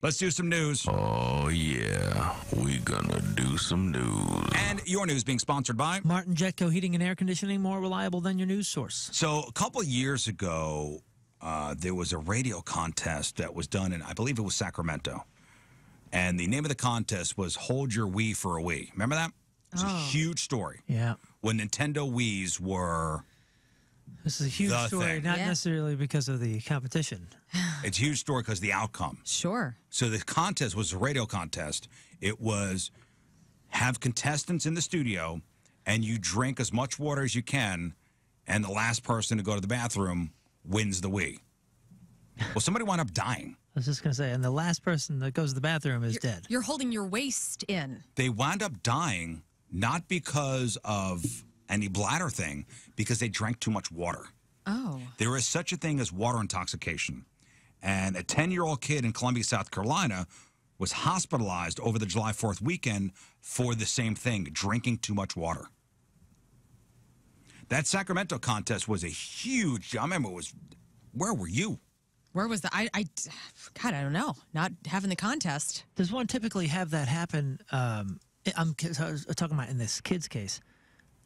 Let's do some news. Oh, yeah. We gonna do some news. And your news being sponsored by Martin Jetco Heating and Air Conditioning, more reliable than your news source. So a couple of years ago, there was a radio contest that was done in, I believe it was Sacramento. And the name of the contest was Hold Your Wii for a Wii. Remember that? It was a huge story. Yeah. When Nintendo Wiis were This is a huge the story, thing. not necessarily because of the competition. It's a huge story because of the outcome. Sure. So the contest was a radio contest. It was have contestants in the studio, and you drink as much water as you can, and the last person to go to the bathroom wins the Wii. Well, somebody wound up dying. I was just going to say, and the last person that goes to the bathroom is dead. You're holding your waist in. They wound up dying not because of any bladder thing, because they drank too much water. Oh. There is such a thing as water intoxication. And a 10-year-old kid in Columbia, South Carolina, was hospitalized over the July 4th weekend for the same thing, drinking too much water. That Sacramento contest was a huge, I remember it was, where were you? Where was the, God, I don't know. Not having the contest. Does one typically have that happen, I was talking about in this kid's case,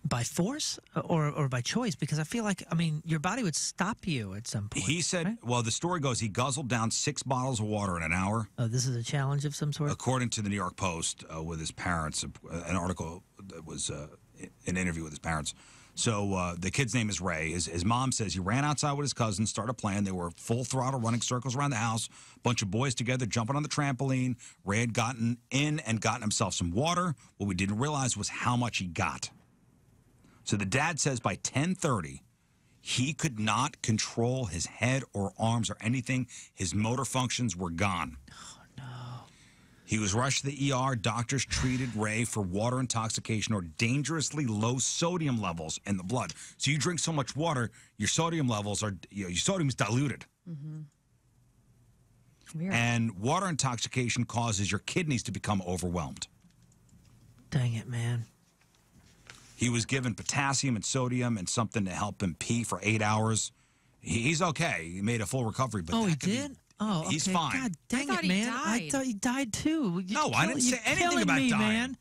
by force or by choice? Because I feel like, I mean, your body would stop you at some point. He said, right? well, the story goes he guzzled down 6 bottles of water in an hour. Oh, this is a challenge of some sort? According to the New York Post, with his parents, an article that was an interview with his parents. So the kid's name is Ray. His mom says he ran outside with his cousins, started playing. They were full throttle running circles around the house, bunch of boys together jumping on the trampoline. Ray had gotten in and gotten himself some water. What we didn't realize was how much he got. So the dad says by 10:30, he could not control his head or arms or anything. His motor functions were gone. Oh, no. He was rushed to the ER. Doctors treated Ray for water intoxication or dangerously low sodium levels in the blood. So you drink so much water, your sodium levels are, your sodium is diluted. Mm-hmm. Weird. And water intoxication causes your kidneys to become overwhelmed. Dang it, man. He was given potassium and sodium and something to help him pee for 8 hours. He's okay. He made a full recovery. But He did? Oh, okay. he's fine. God dang it, he man. died. I thought he died too. No, I didn't say anything about me, dying. Man.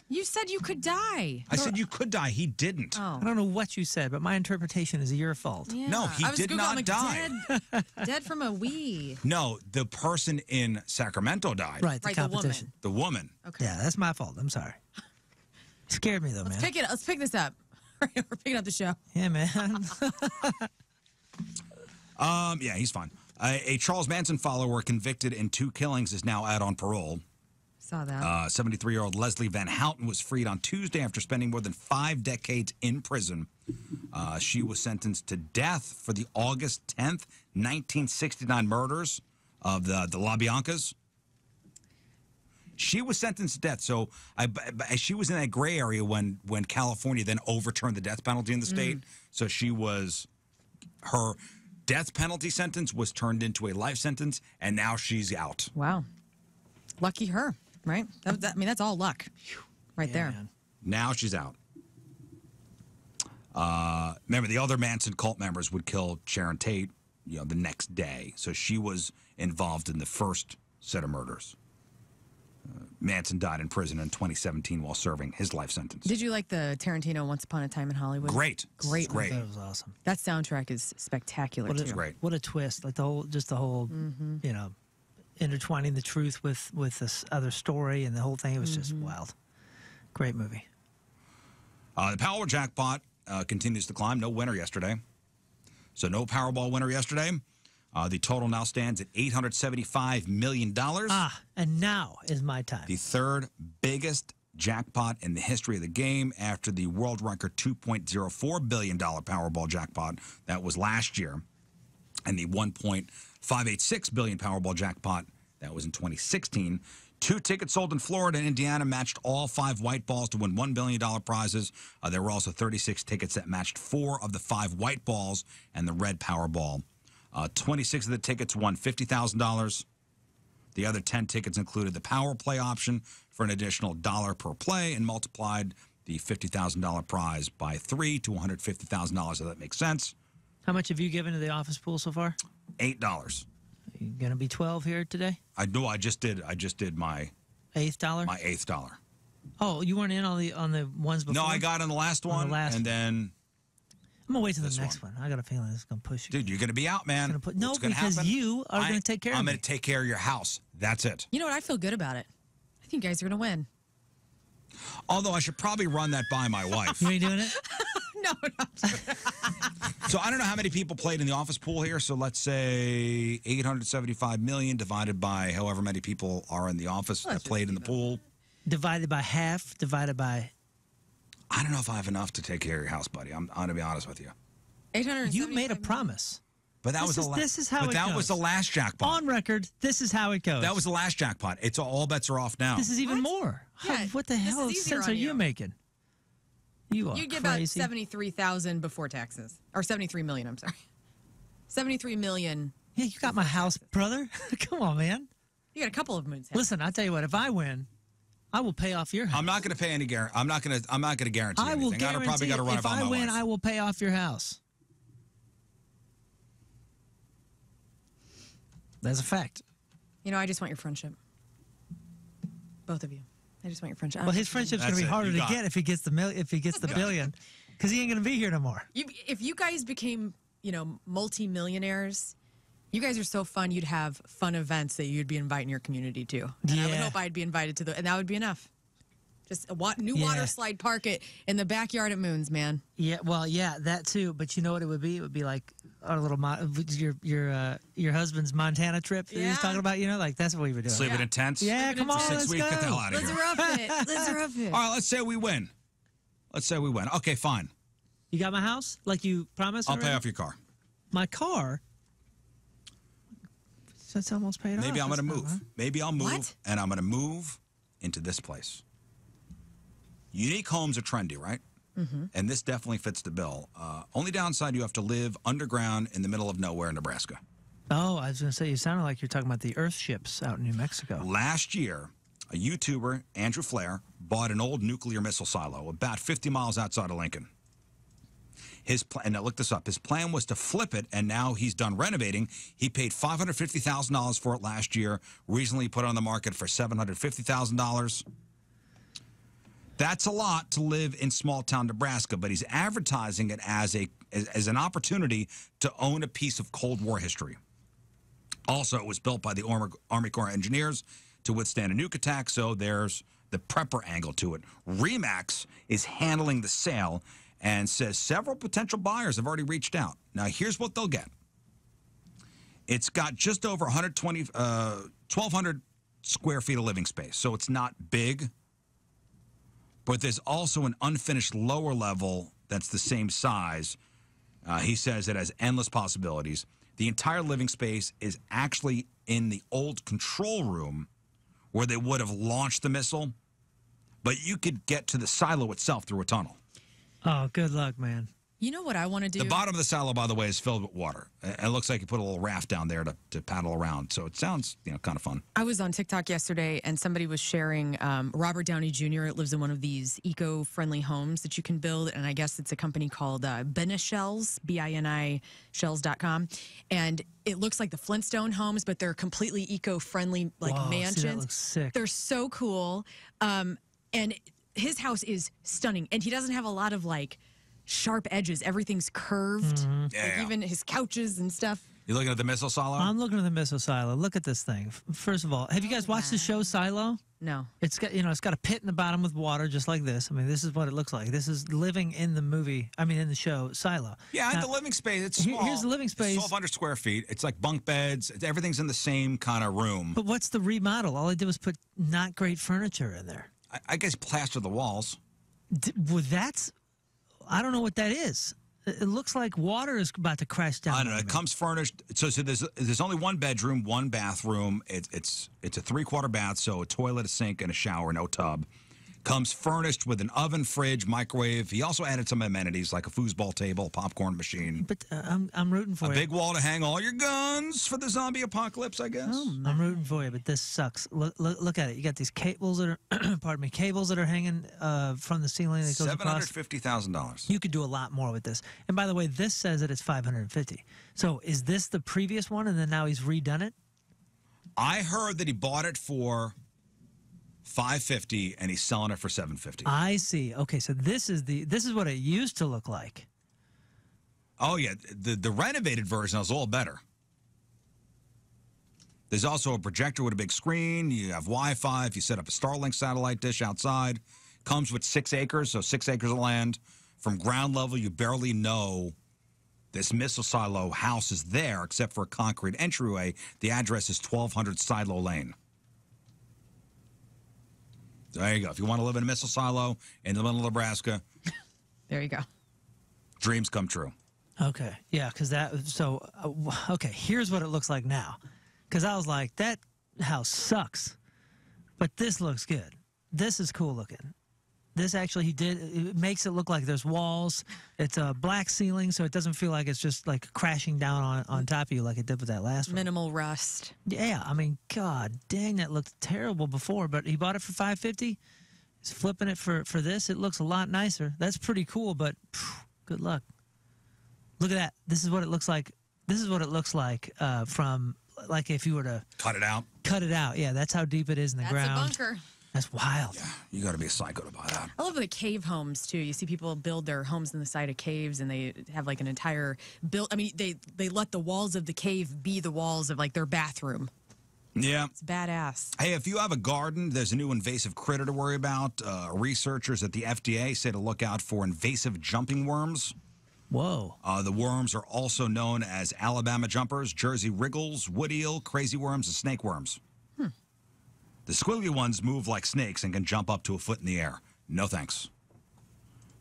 You said you could die. I said you could die. He didn't. Oh. I don't know what you said, but my interpretation is your fault. Yeah. No, he I was did Googling, not like, die. Dead from a Wii. No, the person in Sacramento died. Right, the competition. The woman. Okay. Yeah, that's my fault. I'm sorry. Scared me, though, man. Let's pick this up. We're picking up the show. Yeah, man. Yeah, he's fine. A Charles Manson follower convicted in 2 killings is now out on parole. Saw that. 73-year-old Leslie Van Houten was freed on Tuesday after spending more than 5 decades in prison. She was sentenced to death for the August 10th, 1969 murders of the LaBiancas. She was sentenced to death. So she was in that gray area when California then overturned the death penalty in the state. So her death penalty sentence was turned into a life sentence, and now she's out. Wow. Lucky her, right? That's all luck right there. Man. Now she's out. Remember, the other Manson cult members would kill Sharon Tate, the next day. So she was involved in the first set of murders. Manson died in prison in 2017 while serving his life sentence. Did you like the Tarantino Once Upon a Time in Hollywood? Great. Great. Great. That was awesome. That soundtrack is spectacular, too. Great. What a twist. Like the whole, intertwining the truth with this other story and the whole thing. It was just wild. Great movie. The Powerball jackpot continues to climb. No winner yesterday. So no Powerball winner yesterday. The total now stands at $875 million. And now is my time. The third biggest jackpot in the history of the game after the world record $2.04 billion Powerball jackpot that was last year, and the $1.586 billion Powerball jackpot that was in 2016. 2 tickets sold in Florida and Indiana matched all 5 white balls to win $1 billion prizes. There were also 36 tickets that matched 4 of the 5 white balls and the red Powerball. 26 of the tickets won $50,000. The other 10 tickets included the power play option for an additional $1 per play and multiplied the $50,000 prize by 3 to $150,000, if that makes sense. How much have you given to the office pool so far? $8. You gonna be 12 here today? I know. I just did my $8? my $8. Oh, you weren't in on the ones before? No, I got in the last one, and then I'm gonna wait till the next one. I got a feeling it's gonna push you. Dude, you're gonna be out, man. No, What's gonna because happen? you are gonna take care of I'm me. gonna take care of your house. That's it. You know what? I feel good about it. I think you guys are gonna win. Although I should probably run that by my wife. You ain't doing it? No. So I don't know how many people played in the office pool here. So let's say 875 million divided by however many people are in the office that played in the pool. Divided by half, divided by... I don't know if I have enough to take care of your house, buddy. I'm going to be honest with you. 875 You made a promise. But that was this is how it goes. That was the last jackpot. On record, this is how it goes. That was the last jackpot. It's all bets are off now. This is even more. Yeah, What the hell this is easier sense on are you you. making? You are You'd get crazy. about 73,000 before taxes, or 73 million. I'm sorry, 73 million. Yeah, you got my house, brother. Come on, man. You got a couple of moons. Listen, I'll tell you what. If I win, I will pay off your house. I'm not going to pay any guarantee. I'm not going to guarantee I will anything. guarantee. Probably got to run it if by I my win, wife. I will pay off your house. That's a fact. You know, I just want your friendship. Both of you. I just want your friendship. Well, his friendship's going to be harder to get if he gets the billion, because he ain't going to be here no more. If you guys became, multi-millionaires, you guys are so fun. You'd have fun events that you'd be inviting your community to. And I would hope I'd be invited to and that would be enough. Just a new water slide park in the backyard at Moon's, man. Yeah, well, yeah, that too. But you know what it would be? It would be like our little your husband's Montana trip that he was talking about. Like that's what we would do. Sleeping in tents. Yeah, come on, 6 let's weeks. go. Get the hell out of here. Let's rough it. Let's rough it. All right, let's say we win. Okay, fine. You got my house like you promised? I'll already? pay off your car. My car? That's almost paid off. Maybe I'm going to That's move. not, huh? Maybe I'll move, What? and I'm going to move into this place. Unique homes are trendy, right? Mm-hmm. And this definitely fits the bill. Only downside, you have to live underground in the middle of nowhere in Nebraska. Oh, I was going to say, you sounded like you're talking about the Earth ships out in New Mexico. Last year, a YouTuber, Andrew Flair, bought an old nuclear missile silo about 50 miles outside of Lincoln. And I looked this up. His plan was to flip it, and now he's done renovating. He paid $550,000 for it last year. Recently put it on the market for $750,000. That's a lot to live in small-town Nebraska, but he's advertising it as an opportunity to own a piece of Cold War history. Also, it was built by the Army Corps of Engineers to withstand a nuke attack, so there's the prepper angle to it. Remax is handling the sale and says several potential buyers have already reached out. Now, here's what they'll get. It's got just over 1,200 square feet of living space, so it's not big. But there's also an unfinished lower level that's the same size. He says it has endless possibilities. The entire living space is actually in the old control room where they would have launched the missile, but you could get to the silo itself through a tunnel. Oh, good luck, man. You know what I want to do? The bottom of the silo, by the way, is filled with water. It looks like you put a little raft down there to paddle around. So it sounds, kind of fun. I was on TikTok yesterday, and somebody was sharing Robert Downey Jr. lives in one of these eco-friendly homes that you can build, and I guess it's a company called Binishells, B-I-N-I Shells.com. And it looks like the Flintstone homes, but they're completely eco-friendly, Whoa, mansions. see, that looks sick. They're so cool. And his house is stunning, and he doesn't have a lot of, sharp edges. Everything's curved. Yeah. Even his couches and stuff. You looking at the missile silo? I'm looking at the missile silo. Look at this thing. First of all, have you guys watched the show Silo? No. It's got it's got a pit in the bottom with water, just like this. I mean, this is what it looks like. This is living in the movie. I mean, in the show Silo. Yeah, Now, the living space. It's small. Here's the living space. It's 1,200 square feet. It's like bunk beds. Everything's in the same kind of room. But what's the remodel? All I did was put not great furniture in there. I guess plaster the walls. Well, I don't know what that is. It looks like water is about to crash down. I don't know. It comes furnished. So there's only one bedroom, one bathroom. It's a 3/4 bath, so a toilet, a sink, and a shower, no tub. Comes furnished with an oven, fridge, microwave. He also added some amenities like a foosball table, popcorn machine. But I'm rooting for a you. big wall to hang all your guns for the zombie apocalypse, I guess. I'm rooting for you, but this sucks. Look at it. You got these cables that are, cables that are hanging from the ceiling that goes across. $750,000. You could do a lot more with this. And by the way, this says that it's $550. So is this the previous one, and then now he's redone it? I heard that he bought it for $550 and he's selling it for $750. I see. Okay, so this is what it used to look like. Oh yeah, the renovated version is all better. There's also a projector with a big screen. You have Wi-Fi if you set up a Starlink satellite dish outside. Comes with 6 acres, so 6 acres of land. From ground level, you barely know this missile silo house is there, except for a concrete entryway. The address is 1200 Silo Lane. There you go. If you want to live in a missile silo in the middle of Nebraska, There you go. dreams come true. Okay, yeah, because okay, here's what it looks like now. Because I was like, that house sucks, but this looks good. This is cool looking. This actually, it makes it look like there's walls. It's a black ceiling, so it doesn't feel like it's just like crashing down on top of you like it did with that last one. Minimal rust. Yeah, I mean, god dang, that looked terrible before, but he bought it for $550. He's flipping it for this. It looks a lot nicer. That's pretty cool, but good luck. Look at that. This is what it looks like. This is what it looks like from, like, if you were to Cut it out. cut it out. Yeah, that's how deep it is in the That's ground. a bunker. That's wild. Yeah, you got to be a psycho to buy that. I love the cave homes too. You see people build their homes in the side of caves, and they have like an entire build. I mean, they let the walls of the cave be the walls of like their bathroom. Yeah. It's badass. Hey, if you have a garden, there's a new invasive critter to worry about. Researchers at the FDA say to look out for invasive jumping worms. Whoa. The worms are also known as Alabama jumpers, Jersey wriggles, wood eel, crazy worms, and snake worms. The squiggly ones move like snakes and can jump up to a foot in the air. No thanks.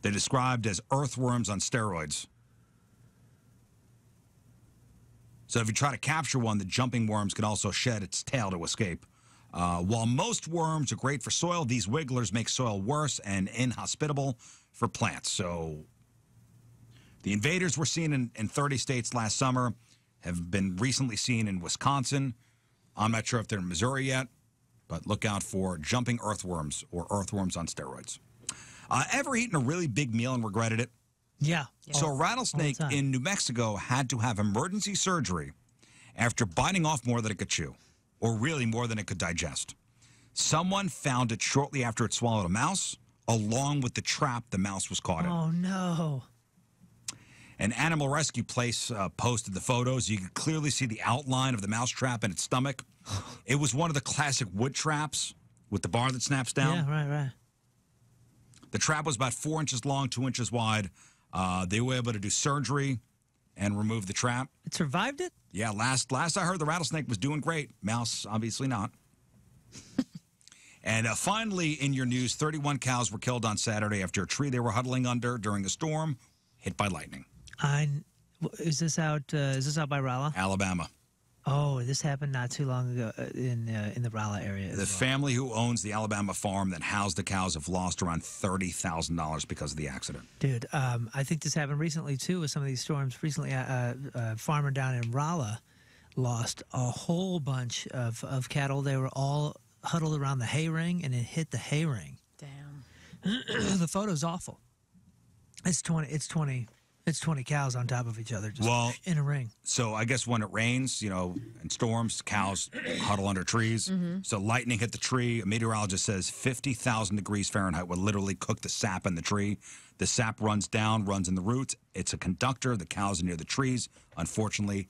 They're described as earthworms on steroids. So if you try to capture one, the jumping worms can also shed its tail to escape. While most worms are great for soil, these wigglers make soil worse and inhospitable for plants. So the invaders were seen in 30 states last summer, have been recently seen in Wisconsin. I'm not sure if they're in Missouri yet, but look out for jumping earthworms or earthworms on steroids. Ever eaten a really big meal and regretted it? Yeah. So a rattlesnake all the time. in New Mexico had to have emergency surgery after biting off more than it could chew, or really more than it could digest. Someone found it shortly after it swallowed a mouse, along with the trap the mouse was caught in. Oh, no. An animal rescue place posted the photos. You could clearly see the outline of the mouse trap in its stomach. It was one of the classic wood traps with the bar that snaps down. Yeah, right. The trap was about 4 inches long, 2 inches wide. They were able to do surgery and remove the trap. It survived it? Yeah, last I heard, the rattlesnake was doing great. Mouse, obviously not. And finally, in your news, 31 cows were killed on Saturday after a tree they were huddling under during a storm hit by lightning. Is this out by Rolla? Alabama. Oh, this happened not too long ago in the Rolla area. The family who owns the Alabama farm that housed the cows have lost around $30,000 because of the accident. Dude, I think this happened recently, too, with some of these storms. Recently, a farmer down in Rolla lost a whole bunch of cattle. They were all huddled around the hay ring, and it hit the hay ring. Damn. The photo's awful. It's 20 cows on top of each other, just in a ring. So I guess when it rains, and storms, cows huddle under trees. So lightning hit the tree. A meteorologist says 50,000 degrees Fahrenheit would literally cook the sap in the tree. The sap runs down, runs in the roots. It's a conductor. The cows are near the trees. Unfortunately,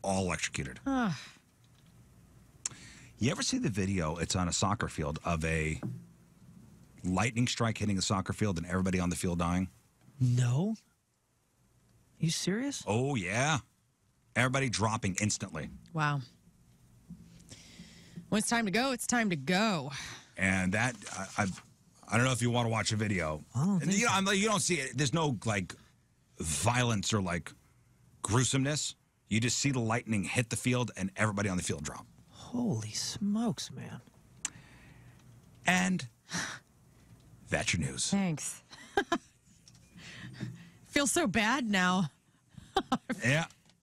all electrocuted. You ever see the video? It's on a soccer field of a lightning strike hitting a soccer field and everybody on the field dying. No. You serious? Oh, yeah. Everybody dropping instantly. Wow. When it's time to go, it's time to go. And that, I don't know if you want to watch a video. I don't think so. You don't see it. There's no, violence or, gruesomeness. You just see the lightning hit the field and everybody on the field drop. Holy smokes, man. And that's your news. Thanks. Feel so bad now. Yeah.